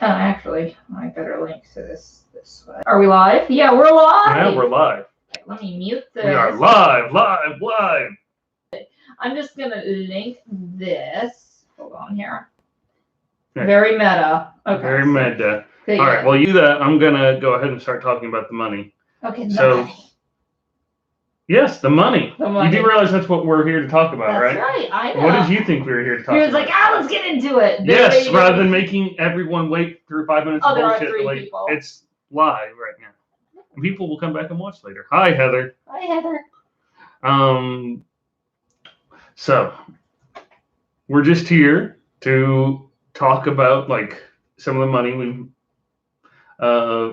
Actually, I better link to this way. Are we live? Yeah, we're live. Yeah, we're live. Okay, let me mute this. We are live. I'm just gonna link this. Hold on here. Okay. Very meta. Okay. Very meta. Okay, all right. Well, you that I'm gonna go ahead and start talking about the money. Okay. So, yes, the money. The money. You do realize that's what we're here to talk about, that's right? Right. I know. What did you think we were here to talk about? He was like, let's get into it. Yes, rather than making everyone wait through 5 minutes of bullshit. There are 3 people. It's live right now. And people will come back and watch later. Hi, Heather. Hi, Heather. So we're just here to talk about like some of the money we've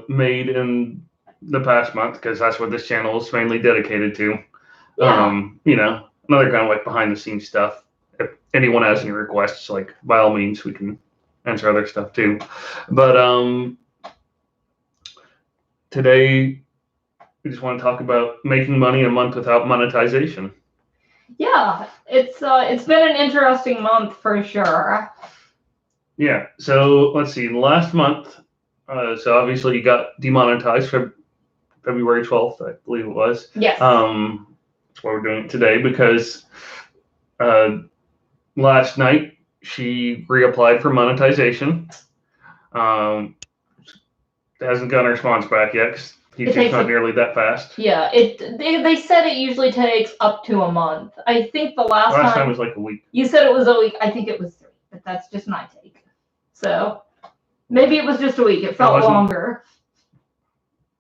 made in the past month, because that's what this channel is mainly dedicated to. Yeah. Another kind of like behind the scenes stuff. If anyone has any requests, like by all means, we can answer other stuff too. But today we just want to talk about making money a month without monetization. Yeah, it's been an interesting month for sure. Yeah. So let's see. Last month, so obviously you got demonetized for February 12th, I believe it was. Yes. That's why we're doing it today, because last night she reapplied for monetization. Hasn't gotten a response back yet, because YouTube's not nearly that fast. Yeah, they said it usually takes up to a month. I think the last time was like a week. You said it was a week. I think it was 3, but that's just my take. So maybe it was just a week. It felt longer.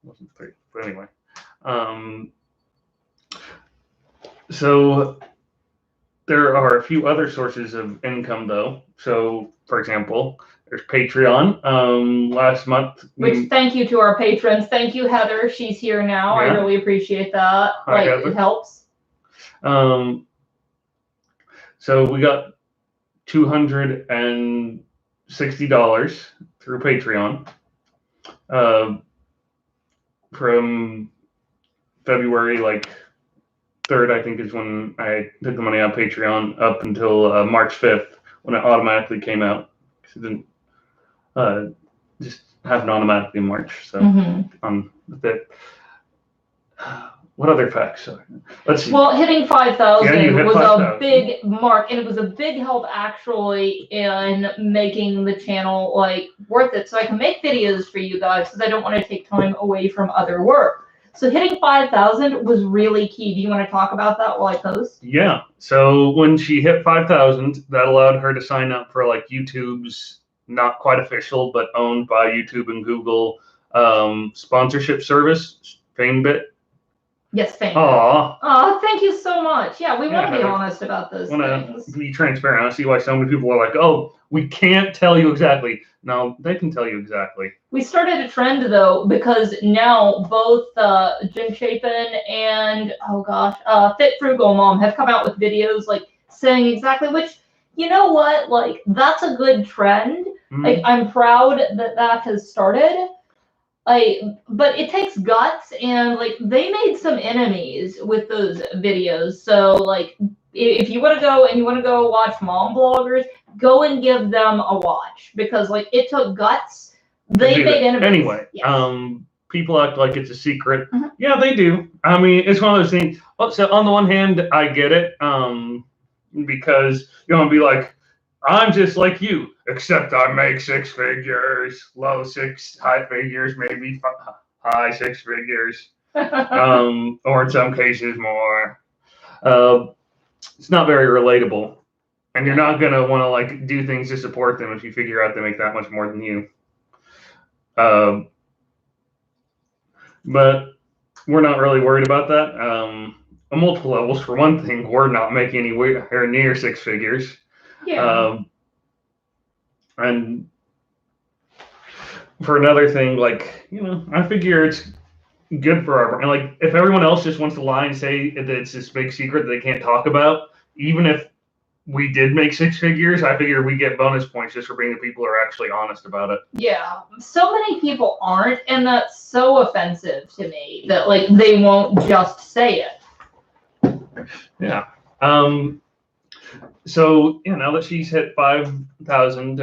It wasn't 3, but anyway. So there are a few other sources of income, though. So, for example, there's Patreon. Last month, which thank you to our patrons. Thank you, Heather. She's here now. Yeah. I really appreciate that. Hi, Heather. It helps. So we got $260 through Patreon from February 3rd, I think, is when I took the money out of Patreon, up until March 5th, when it automatically came out. It didn't just happen automatically in March. So on the 5th. What other facts? Let's see. Well, hitting 5,000 was 5,000. a big mark, and it was a big help actually in making the channel worth it. So I can make videos for you guys, because I don't want to take time away from other work. So hitting 5,000 was really key. Do you want to talk about that while I post? Yeah. So when she hit 5,000, that allowed her to sign up for YouTube's not quite official, but owned by YouTube and Google sponsorship service, FameBit. Yes, thank you. Oh, thank you so much. Yeah, we want to be honest about those things. Be transparent. I see why so many people are like, oh, we can't tell you exactly. No, they can tell you exactly. We started a trend, though, because now both Jim Chapin and, Fit Frugal Mom have come out with videos saying exactly which, you know what, that's a good trend. I'm proud that has started. But it takes guts, and they made some enemies with those videos. So if you want to go watch mom bloggers, go and give them a watch, because it took guts. They made enemies. Anyway, yes. People act like it's a secret. Yeah, they do. I mean, it's one of those things. So on the one hand, I get it, because you want to be like, I'm just like you, except I make 6 figures, low 6, high figures, maybe high 6 figures, or in some cases more. It's not very relatable, and you're not gonna want to do things to support them if you figure out they make that much more than you. But we're not really worried about that. On multiple levels. For one thing, we're not making anywhere near 6 figures. Yeah. And for another thing, I figure it's good for our brand. If everyone else just wants to lie and say that it's this big secret that they can't talk about, even if we did make 6 figures, I figure we get bonus points just for being the people who are actually honest about it. Yeah, so many people aren't, and that's so offensive to me that they won't just say it. Yeah. So now that she's hit 5,000,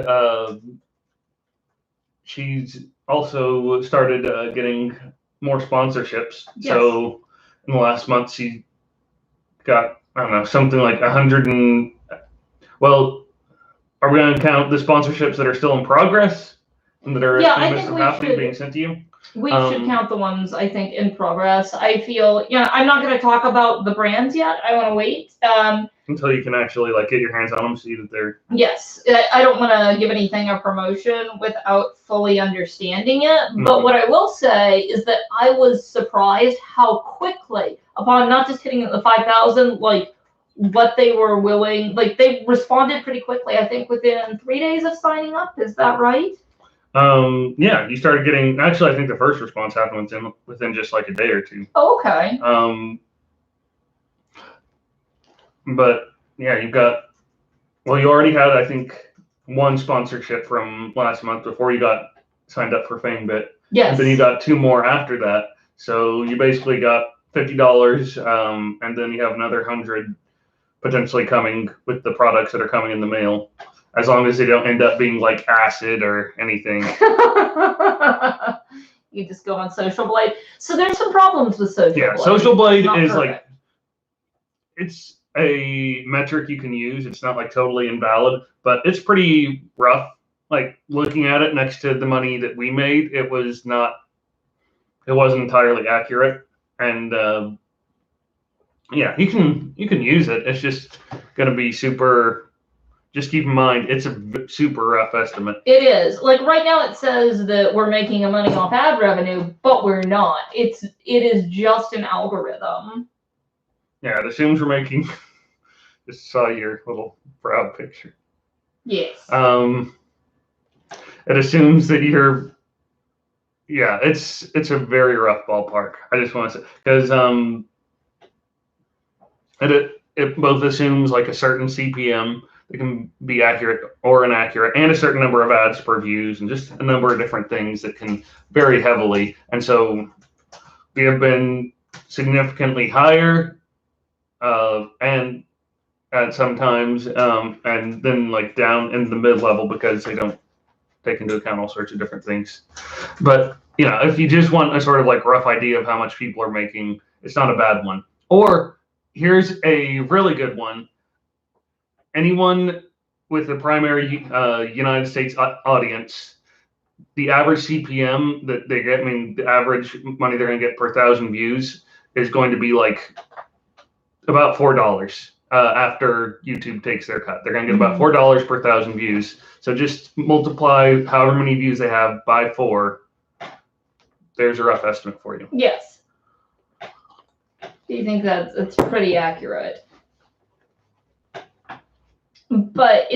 she's also started getting more sponsorships. Yes. So in the last month, she got, I don't know, something like 100 and, well, are we going to count the sponsorships that are still in progress and that are Yeah, I in the midst think of we happening, should. being sent to you? We should count the ones, I think, in progress. I feel, I'm not going to talk about the brands yet. I want to wait. Until you can actually like get your hands on them, see that they're. Yes, I don't want to give anything a promotion without fully understanding it. But what I will say is that I was surprised how quickly, upon not just hitting the 5,000, like what they were willing, like they responded pretty quickly. I think within 3 days of signing up. Is that right? Yeah, you started getting. Actually, I think the first response happened within just like a day or two. Oh, okay. But yeah, you've got. Well, you already had, I think, one sponsorship from last month before you got signed up for FameBit. Yes. And then you got 2 more after that. So you basically got $50, and then you have another 100 potentially coming with the products that are coming in the mail. As long as they don't end up being like acid or anything. You just go on Social Blade. So there's some problems with Social Blade. Yeah, Social Blade is perfect. like, it's a metric you can use. It's not like totally invalid, but it's pretty rough. Like looking at it next to the money that we made, it wasn't entirely accurate. And yeah, you can use it. It's just going to be super. Just keep in mind, it's a super rough estimate. It is. Like right now it says that we're making money off ad revenue, but we're not. It is just an algorithm. Yeah, it assumes we're making. Just saw your little brow picture. Yes. It assumes that you're. Yeah, it's a very rough ballpark. I just want to say because it both assumes like a certain CPM. It can be accurate or inaccurate, and a certain number of ads per views, and just a number of different things that can vary heavily. And so we have been significantly higher, and at sometimes, and then like down in the mid-level because they don't take into account all sorts of different things. But if you just want a sort of like rough idea of how much people are making, it's not a bad one. Or here's a really good one. Anyone with a primary United States audience, the average CPM that they get, the average money they're going to get per 1,000 views is going to be like about $4 after YouTube takes their cut. They're going to get about $4 per 1,000 views. So just multiply however many views they have by 4. There's a rough estimate for you. Yes. Do you think that's pretty accurate? But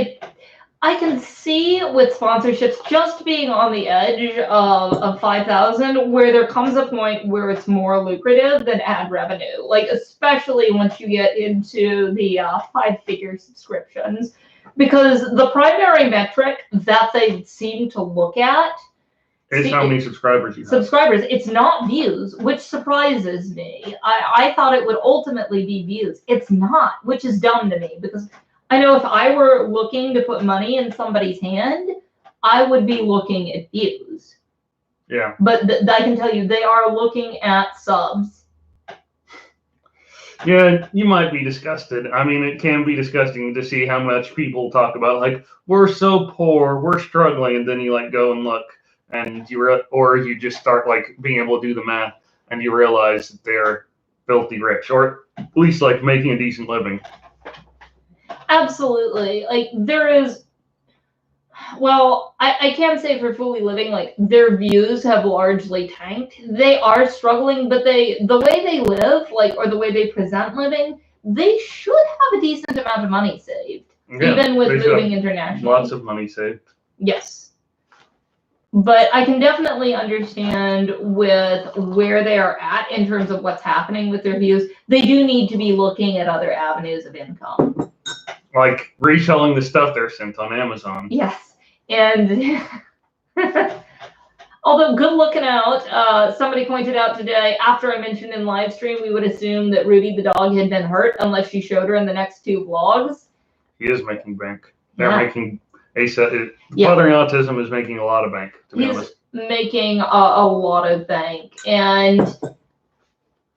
I can see with sponsorships just being on the edge of 5,000 where there comes a point where it's more lucrative than ad revenue, like especially once you get into the 5-figure subscriptions, because the primary metric that they seem to look at is how many subscribers you have. It's not views, which surprises me. I thought it would ultimately be views. It's not, which is dumb to me because I know if I were looking to put money in somebody's hand, I would be looking at views. Yeah. But I can tell you, they are looking at subs. Yeah, you might be disgusted. It can be disgusting to see how much people talk about, like, we're so poor, we're struggling, and then you, like, go and look, and you just start, like, being able to do the math, and you realize that they're filthy rich, or at least, like, making a decent living. Absolutely. Like there is, well, I can't say for fully living, like their views have largely tanked. They are struggling, but the way they live, like, or the way they present living, they should have a decent amount of money saved, even with moving internationally. Lots of money saved. Yes. But I can definitely understand with where they are at in terms of what's happening with their views. They do need to be looking at other avenues of income. Like reselling the stuff they're sent on Amazon. Yes. And although good looking out, somebody pointed out today, after I mentioned in live stream, we would assume that Ruby the dog had been hurt unless she showed her in the next 2 vlogs. He is making bank. They're making Asa, Fathering Autism is making a lot of bank, to be honest. Making a lot of bank. And,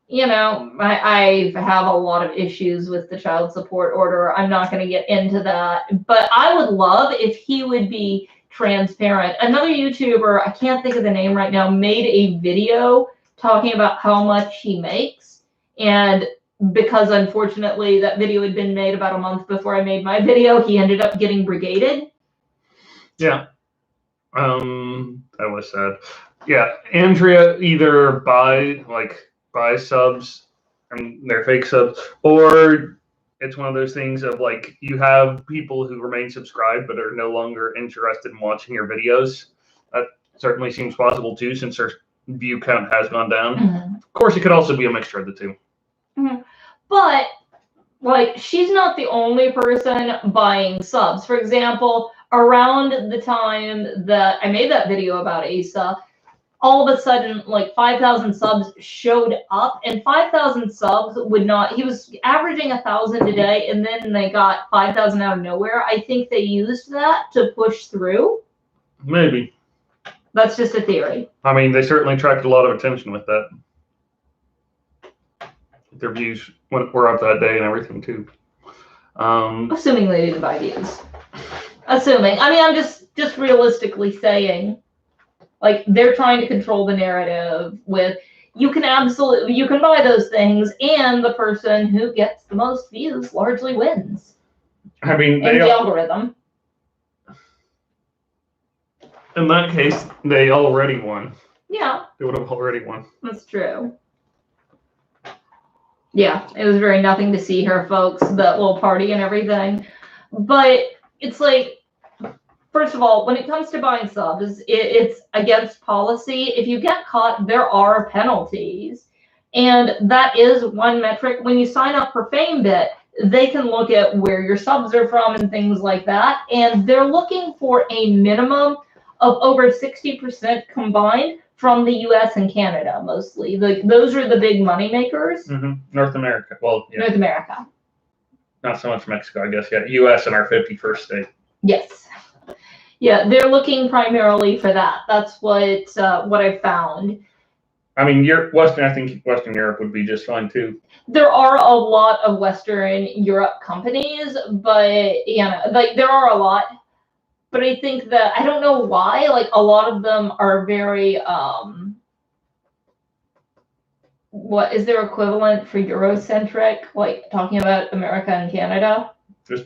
you know, I have a lot of issues with the child support order. I'm not going to get into that. But I would love if he would be transparent. Another YouTuber, I can't think of the name right now, made a video talking about how much he makes. And because unfortunately that video had been made about a month before I made my video, he ended up getting brigaded. Yeah. That was sad. Yeah, Andrea either buy subs and they're fake subs, or it's one of those things of like you have people who remain subscribed but are no longer interested in watching your videos. That certainly seems possible too, since their view count has gone down. Mm-hmm. Of course, it could also be a mixture of the two. Mm-hmm. But like, she's not the only person buying subs. For example, around the time that I made that video about Asa, all of a sudden, like 5,000 subs showed up, and 5,000 subs would not. He was averaging 1,000 a day, and then they got 5,000 out of nowhere. I think they used that to push through. Maybe. That's just a theory. I mean, they certainly attracted a lot of attention with that. Their views were up that day and everything too. Assuming they didn't buy views. Assuming. I mean, I'm just realistically saying, like, they're trying to control the narrative with, you can buy those things, and the person who gets the most views largely wins. I mean, in the algorithm. In that case, they already won. Yeah. They would have already won. That's true. Yeah, it was very nothing to see her, folks, that little party and everything. But it's like, first of all, when it comes to buying subs, it's against policy. If you get caught, there are penalties. And that is one metric. When you sign up for FameBit, they can look at where your subs are from and things like that. And they're looking for a minimum of over 60% combined from the U.S. and Canada, mostly. Those are the big money makers. Mm-hmm. North America. Well, yeah. North America. Not so much Mexico, I guess. Yeah, U.S. and our 51st state. Yes. Yeah, they're looking primarily for that. That's what I found. I mean, I think Western Europe would be just fine too. There are a lot of Western Europe companies, but like there are a lot. But I think that, I don't know why, like a lot of them are very, what is their equivalent for Eurocentric, like talking about America and Canada? Just,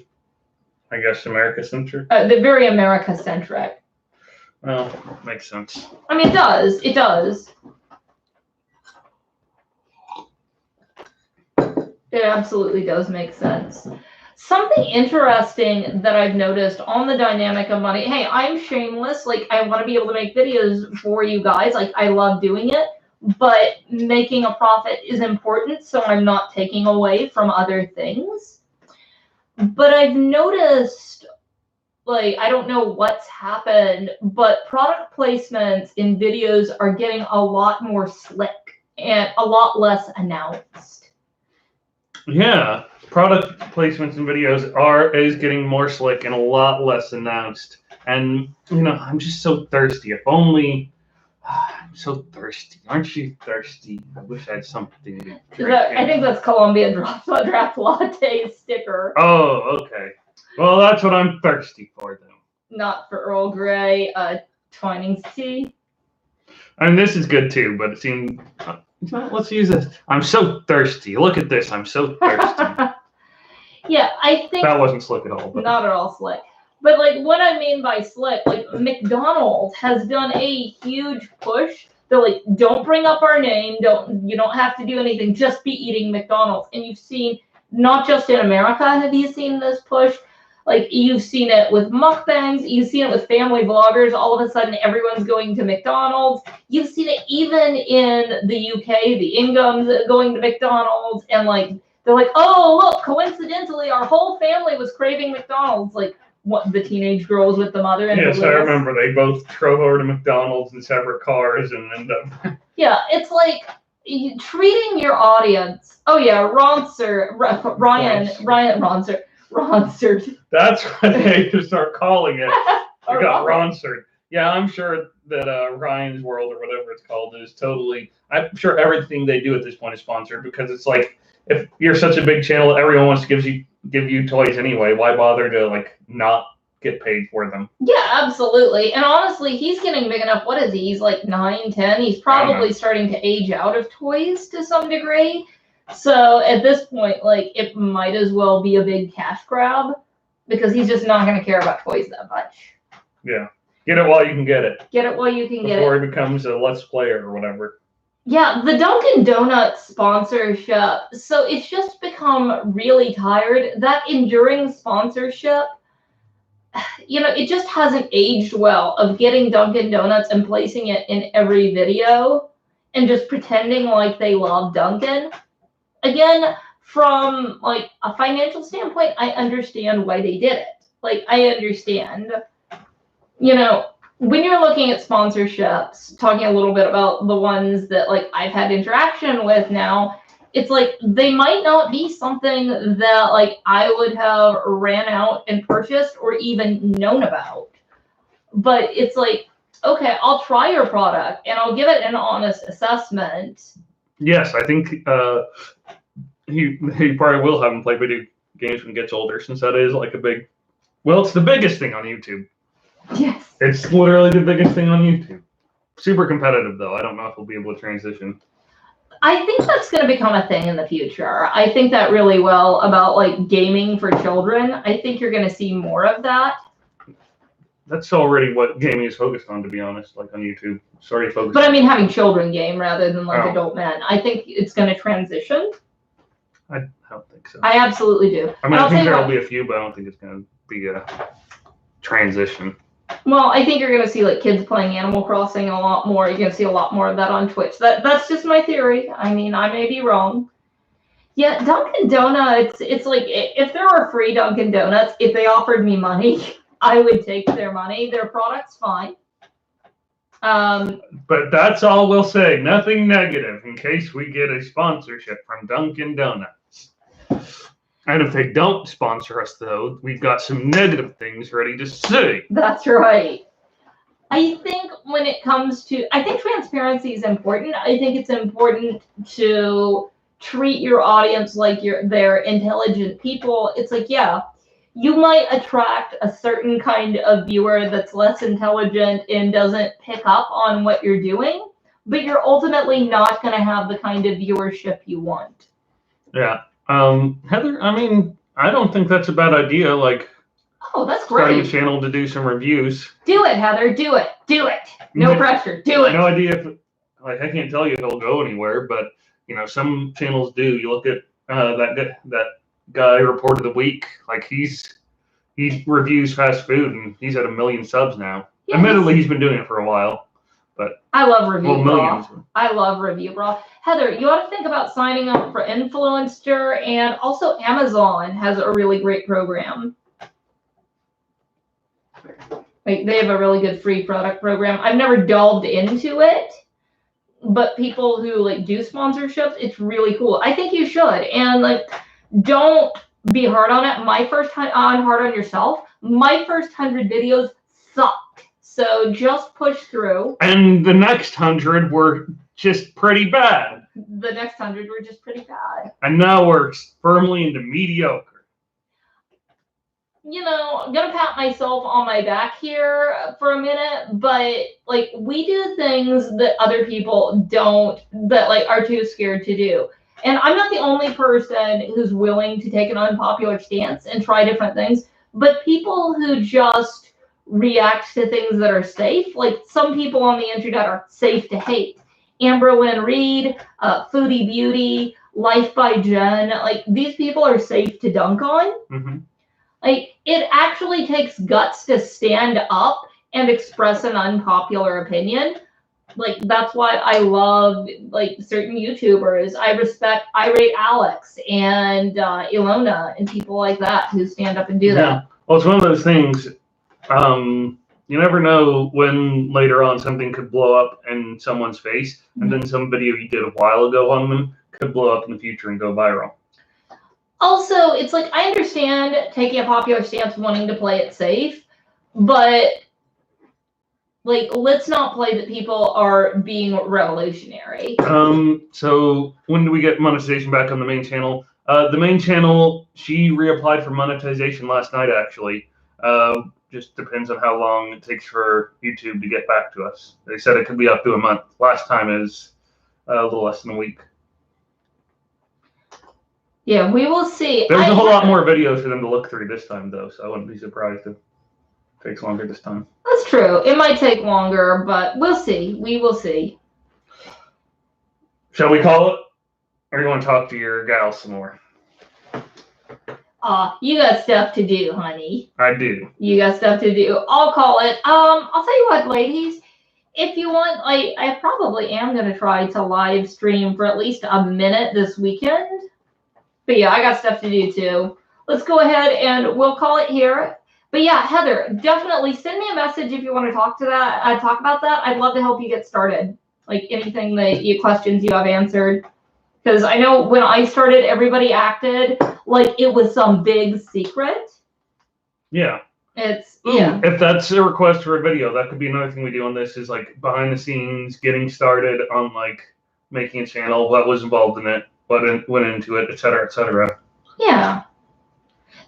I guess, America-centric? They're very America-centric. Well, makes sense. I mean, it does. It does. It absolutely does make sense. Something interesting that I've noticed on the dynamic of money. Hey, I'm shameless. Like, I want to be able to make videos for you guys. Like, I love doing it, but making a profit is important, so I'm not taking away from other things. But I've noticed, like, I don't know what's happened, but product placements in videos are getting a lot more slick and a lot less announced. Yeah. Product placements in videos is getting more slick and a lot less announced. And, I'm just so thirsty. If only... I'm so thirsty. Aren't you thirsty? I wish I had something to drink. I think that's Columbia Draft Latte sticker. Oh, okay. Well, that's what I'm thirsty for, though. Not for Earl Grey, Twinings tea. I mean, this is good, too, but it seemed... let's use this. I'm so thirsty. Look at this. I'm so thirsty. Yeah, I think that wasn't slick at all. But. Not at all slick. But like what I mean by slick, like McDonald's has done a huge push. They're like, don't bring up our name. You don't have to do anything. Just be eating McDonald's. And you've seen, not just in America have you seen this push. Like you've seen it with mukbangs. You've seen it with family vloggers. All of a sudden, everyone's going to McDonald's. You've seen it even in the UK, the Inghams going to McDonald's, and like. They're like, oh, look, coincidentally, our whole family was craving McDonald's. Like, what, the teenage girls with the mother and yes, I remember. They both drove over to McDonald's in separate cars and ended up... Yeah, it's like treating your audience. Oh, yeah, Ryan Ronser. Ronstered. That's what they just start calling it. Or We got Ron- Ronstered. Yeah, I'm sure that Ryan's World or whatever it's called is totally. I'm sure everything they do at this point is sponsored because it's like if you're such a big channel, everyone wants to give you toys anyway. Why bother to like not get paid for them? Yeah, absolutely. And honestly, he's getting big enough. What is he? He's like 9, 10. He's probably starting to age out of toys to some degree. So at this point, like it might as well be a big cash grab because he's just not going to care about toys that much. Yeah. Get it while you can get it. Get it while you can get it. Before he becomes a Let's Player or whatever. Yeah, the Dunkin' Donuts sponsorship. So it's just become really tired. That enduring sponsorship, it just hasn't aged well of getting Dunkin' Donuts and placing it in every video and just pretending like they love Dunkin'. Again, from like a financial standpoint, I understand why they did it. Like I understand, when you're looking at sponsorships, talking a little bit about the ones that like I've had interaction with now, it's like they might not be something that like I would have ran out and purchased or even known about. But it's like, okay, I'll try your product and I'll give it an honest assessment. Yes, I think he probably will have him play video games when he gets older, since that is like it's the biggest thing on YouTube. Yes. It's literally the biggest thing on YouTube. Super competitive, though. I don't know if we'll be able to transition. I think that's going to become a thing in the future. I think that really well about like gaming for children. I think you're going to see more of that. That's already what gaming is focused on, to be honest, like on YouTube. It's already focused. But I mean, having children game rather than like adult men. I think it's going to transition. I don't think so. I absolutely do. I mean, I think there will be a few, but I don't think it's going to be a transition. Well, I think you're going to see like kids playing Animal Crossing a lot more. You're going to see a lot more of that on Twitch. That's just my theory. I mean, I may be wrong. Yeah, Dunkin' Donuts, it's like if there were free Dunkin' Donuts, if they offered me money, I would take their money. Their product's fine. But that's all we'll say. Nothing negative in case we get a sponsorship from Dunkin' Donuts. And if they don't sponsor us, though, we've got some negative things ready to say. That's right. I think when it comes to, I think transparency is important. I think it's important to treat your audience like they're intelligent people. It's like, yeah, you might attract a certain kind of viewer that's less intelligent and doesn't pick up on what you're doing, but you're ultimately not going to have the kind of viewership you want. Yeah. Heather, I mean, I don't think that's a bad idea. Like, oh, that's great. Starting a channel to do some reviews. Do it, Heather. Do it. Do it. No pressure. Do it. No idea if, like, I can't tell you if it'll go anywhere, but some channels do. You look at that guy Report of the Week. Like, he reviews fast food, and he's at 1 million subs now. Yes. Admittedly, he's been doing it for a while. But I love Review Brawl. I love Review Brawl. Heather, you ought to think about signing up for Influencer, and also Amazon has a really great program. Like, they have a really good free product program. I've never delved into it, but people who like do sponsorships, it's really cool. I think you should. And like, don't be hard on it. Hard on yourself. My first 100 videos sucked. So just push through. And the next 100 were just pretty bad. The next 100 were just pretty bad. And now we're firmly into mediocre. I'm going to pat myself on my back here for a minute, but like we do things that other people don't, that like are too scared to do. And I'm not the only person who's willing to take an unpopular stance and try different things, but people who just react to things that are safe. Like some people on the internet are safe to hate. Amberlynn Reed, Foodie Beauty, Life by Jen, like these people are safe to dunk on. Mm-hmm. Like it actually takes guts to stand up and express an unpopular opinion. Like that's why I love like certain YouTubers. I respect Irate Alex and Ilona and people like that who stand up and do that. Well, it's one of those things. You never know when later on something could blow up in someone's face, and then some video you did a while ago on them could blow up in the future and go viral. Also, it's like, I understand taking a popular stance, wanting to play it safe, but like, let's not play that people are being revolutionary. So when do we get monetization back on the main channel? The main channel, she reapplied for monetization last night, actually. Just depends on how long it takes for YouTube to get back to us. They said it could be up to a month. Last time is a little less than a week. Yeah, we will see. There's a whole lot more videos for them to look through this time, though, so I wouldn't be surprised if it takes longer this time. That's true. It might take longer, but we'll see. We will see. Shall we call it? Or do you want to talk to your gal some more? You got stuff to do, honey. I do. You got stuff to do. I'll call it. I'll tell you what, ladies. If you want, I probably am going to try to live stream for at least a minute this weekend. But yeah, I got stuff to do too. Let's go ahead and we'll call it here. But yeah, Heather, definitely send me a message if you want to talk about that. I'd love to help you get started. Like anything questions you have answered. Because I know when I started, everybody acted like it was some big secret. Yeah. Yeah. If that's a request for a video, that could be another thing we do on this is like behind the scenes, getting started on like making a channel, what was involved in it, what went into it, etc., etc. Yeah.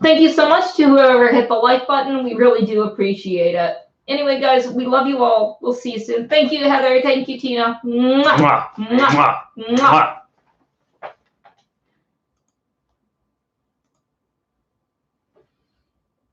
Thank you so much to whoever hit the like button. We really do appreciate it. Anyway, guys, we love you all. We'll see you soon. Thank you, Heather. Thank you, Tina. Mwah. Mwah. Mwah. Mwah. Mwah. Mwah.